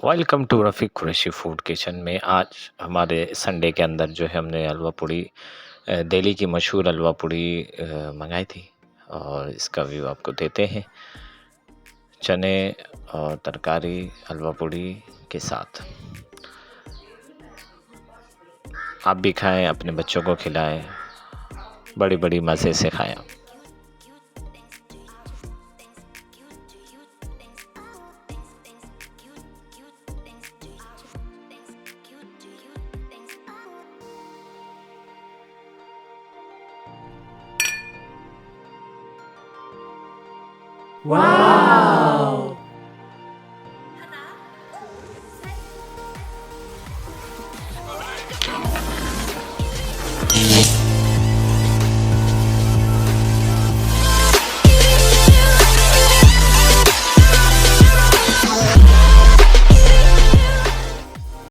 Welcome to Rafiq Qureshi food kitchen में। आज हमारे संडे के अंदर जो है हमने हलवा पूड़ी दिल्ली की मशहूर हलवा पूड़ी मंगाई थी और इसका व्यू आपको देते हैं। चने और तरकारी हलवा पूड़ी के साथ आप भी खाएं, अपने बच्चों को खिलाएं, बड़ी बड़ी मज़े से खाएं। Wow!